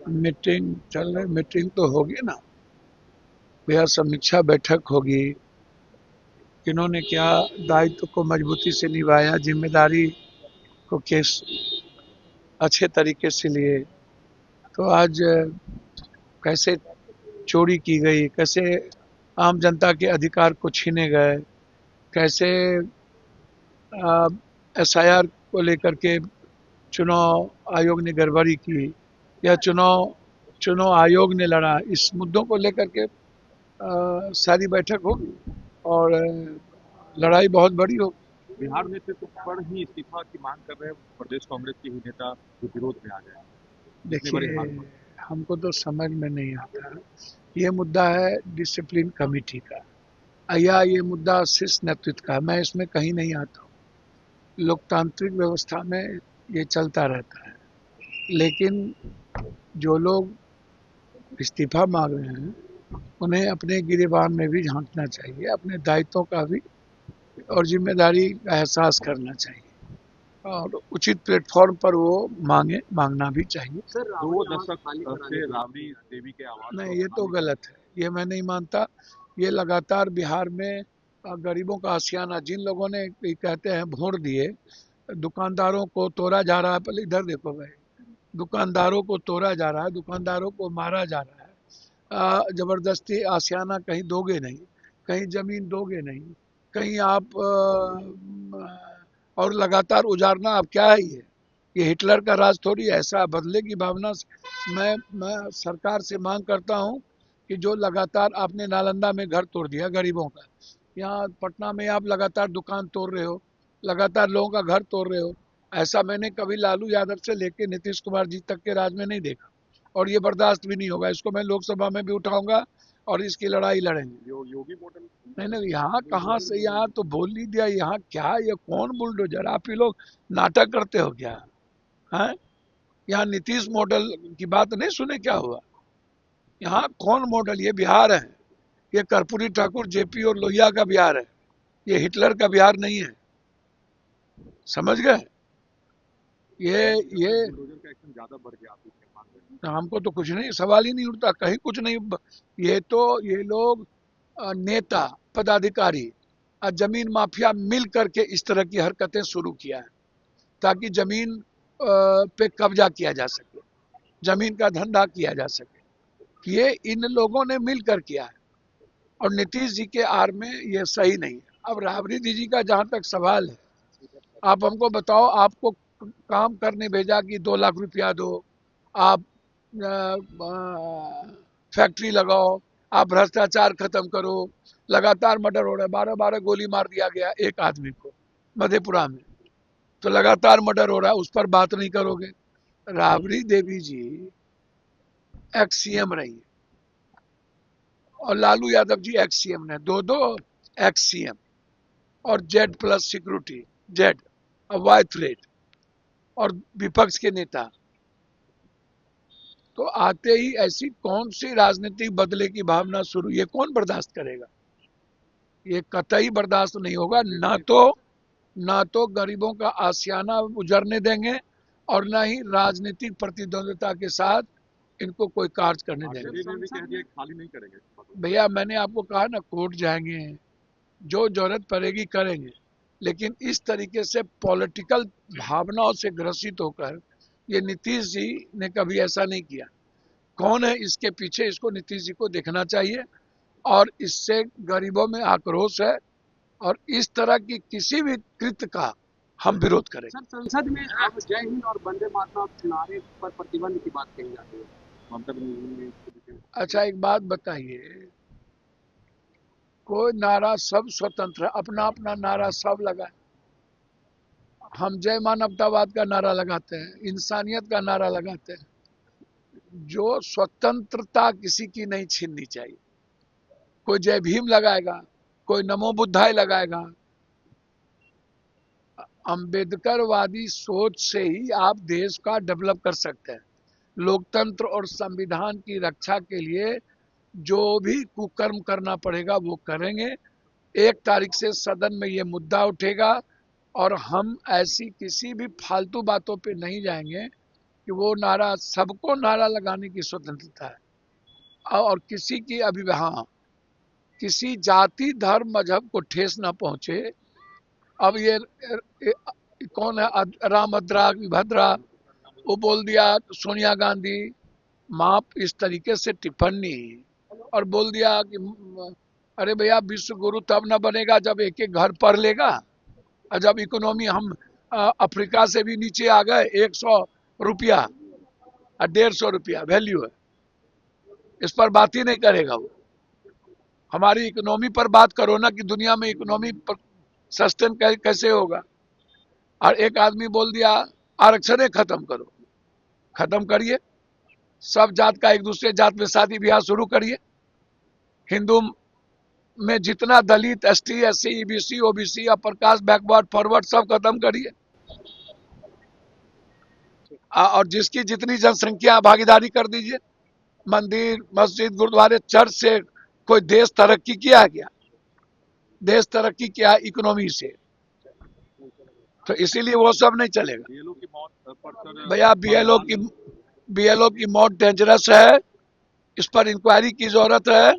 Meeting चल रही, meeting तो होगी ना भैया, समीक्षा बैठक होगी। किन्होंने क्या दायित्व को मजबूती से निभाया, जिम्मेदारी को किस अच्छे तरीके से लिए, तो आज कैसे चोरी की गई, कैसे आम जनता के अधिकार को छीने गए, कैसे एसआईआर को लेकर के चुनाव आयोग ने गड़बड़ी की, या चुनाव चुनाव आयोग ने लड़ा, इस मुद्दों को लेकर के सारी बैठक होगी और लड़ाई बहुत बड़ी होगी। बिहार नेतृत्व पर ही इस्तीफा की मांग कर रहे प्रदेश कांग्रेस के ही नेता जो विरोध में आ गए इतनी बड़ी देखिए, हार पर। हमको तो समझ में नहीं आता, ये मुद्दा है डिसिप्लिन कमेटी का या ये मुद्दा शीर्ष नेतृत्व का, मैं इसमें कहीं नहीं आता हूँ। लोकतांत्रिक व्यवस्था में ये चलता रहता है, लेकिन जो लोग इस्तीफा मांग रहे हैं उन्हें अपने गिरेबान में भी झांकना चाहिए, अपने दायित्वों का भी और जिम्मेदारी का एहसास करना चाहिए, और उचित प्लेटफॉर्म पर वो मांगना भी चाहिए। सर, 2 दशक से राबड़ी देवी के आवास को नहीं, ये तो खाली गलत है, ये मैं नहीं मानता। ये लगातार बिहार में गरीबों का आशियाना, जिन लोगों ने कहते हैं वोट दिए, दुकानदारों को तोड़ा जा रहा है। पहले इधर देखो भाई, दुकानदारों को तोड़ा जा रहा है, दुकानदारों को मारा जा रहा है, जबरदस्ती आशियाना कहीं दोगे नहीं, कहीं जमीन दोगे नहीं, कहीं आप और लगातार उजारना, अब क्या है ये हिटलर का राज थोड़ी है। ऐसा बदले की भावना से मैं सरकार से मांग करता हूं कि जो लगातार आपने नालंदा में घर तोड़ दिया गरीबों का, यहाँ पटना में आप लगातार दुकान तोड़ रहे हो, लगातार लोगों का घर तोड़ रहे हो, ऐसा मैंने कभी लालू यादव से लेके नीतीश कुमार जी तक के राज में नहीं देखा, और ये बर्दाश्त भी नहीं होगा। इसको मैं लोकसभा में भी उठाऊंगा और इसकी लड़ाई लड़ेंगे। योगी मॉडल। नहीं नहीं, यहाँ कहाँ से, यहाँ तो बोल ही दिया, यहाँ क्या, ये कौन बुलडोजर, आप ही लोग नाटक करते हो क्या है? यहाँ नीतीश मॉडल की बात नहीं सुने, क्या हुआ? यहाँ कौन मॉडल, ये बिहार है, ये कर्पूरी ठाकुर, जेपी और लोहिया का बिहार है, ये हिटलर का बिहार नहीं है, समझ गए? ये बुलडोजर का एक्शन ज्यादा बढ़ गया, आप इसके मान रहे हैं। हमको तो कुछ नहीं, सवाल ही नहीं उठता, कहीं कुछ नहीं। ये तो ये लोग नेता, पदाधिकारी, जमीन माफिया मिल करके इस तरह की हरकतें शुरू किया है, ताकि जमीन पे कब्जा किया जा सके, जमीन का धंधा किया जा सके। ये इन लोगों ने मिलकर किया है, और नीतीश जी के आड़ में ये सही नहीं है। अब राबड़ी दीदी का जहां तक सवाल है, आप हमको बताओ, आपको काम करने भेजा कि 2 लाख रुपया दो, आप फैक्ट्री लगाओ, आप भ्रष्टाचार खत्म करो, लगातार मर्डर हो रहा है, 12-12 गोली मार दिया गया एक आदमी को मधेपुरा में, तो लगातार मर्डर हो रहा है, उस पर बात नहीं करोगे? राबड़ी देवी जी एक्स सीएम रही है, और लालू यादव जी एक्स सीएम ने, दो दो एक्स सीएम, और Z plus security, Z Y threat, और विपक्ष के नेता, तो आते ही ऐसी कौन सी राजनीतिक बदले की भावना शुरू, ये कौन बर्दाश्त करेगा? ये कतई बर्दाश्त नहीं होगा। ना तो गरीबों का आशियाना उजरने देंगे, और ना ही राजनीतिक प्रतिद्वंद्विता के साथ इनको कोई कार्य करने देंगे। आरजेडी ने भी कह दिया कि खाली नहीं करेंगे। भैया, मैंने आपको कहा ना, कोर्ट जाएंगे, जो जरूरत पड़ेगी करेंगे, लेकिन इस तरीके से पॉलिटिकल भावनाओं से ग्रसित होकर, ये नीतीश जी ने कभी ऐसा नहीं किया। कौन है इसके पीछे, इसको नीतीश जी को देखना चाहिए, और इससे गरीबों में आक्रोश है, और इस तरह की किसी भी कृत्य का हम विरोध करें। सर, संसद में अब जय हिंद और वंदे मातरम नारे पर प्रतिबंध की बात कही जाती है। अच्छा, एक बात बताइए, कोई नारा, सब स्वतंत्र है, अपना अपना नारा सब लगाए। हम जय मानवतावाद का नारा लगाते हैं, इंसानियत का नारा लगाते हैं, जो स्वतंत्रता किसी की नहीं छीननी चाहिए। कोई जय भीम लगाएगा, कोई नमो बुद्धाय लगाएगा। अंबेडकरवादी सोच से ही आप देश का डेवलप कर सकते हैं। लोकतंत्र और संविधान की रक्षा के लिए जो भी कुकर्म करना पड़ेगा वो करेंगे। 1 तारीख से सदन में ये मुद्दा उठेगा, और हम ऐसी किसी भी फालतू बातों पे नहीं जाएंगे कि वो नारा, सबको नारा लगाने की स्वतंत्रता है और किसी की अभिव्यक्ति, किसी जाति धर्म मजहब को ठेस न पहुंचे। अब ये कौन है, रामभद्रा विभद्रा, वो बोल दिया सोनिया गांधी माप इस तरीके से टिप्पणी, और बोल दिया कि अरे भैया विश्व गुरु तब न बनेगा जब एक एक घर पढ़ लेगा। और जब इकोनॉमी हम अफ्रीका से भी नीचे आ गए, 100 रुपया और 150 रुपया वैल्यू है, इस पर बात ही नहीं करेगा वो। हमारी इकोनॉमी पर बात करो ना कि दुनिया में इकोनॉमी सस्टेन कैसे होगा। और एक आदमी बोल दिया आरक्षण खत्म करो, खत्म करिए, सब जात का एक दूसरे जात में शादी ब्याह शुरू करिए। हिंदू में जितना Dalit, ST, SC, EBC, OBC, upper caste, backward, forward सब खत्म करिए। और जिसकी जितनी जनसंख्या भागीदारी कर दीजिए। मंदिर, मस्जिद, गुरुद्वारे, चर्च से कोई देश तरक्की किया है क्या? देश तरक्की किया इकोनॉमी से, तो इसीलिए वो सब नहीं चलेगा। बीएलओ की मौत पर भैया बीएलओ की मौत डेंजरस है, इस पर इंक्वायरी की जरूरत है।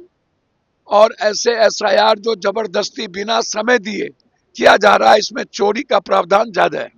और ऐसे एसआईआर जो जबरदस्ती बिना समय दिए किया जा रहा है, इसमें चोरी का प्रावधान ज्यादा है।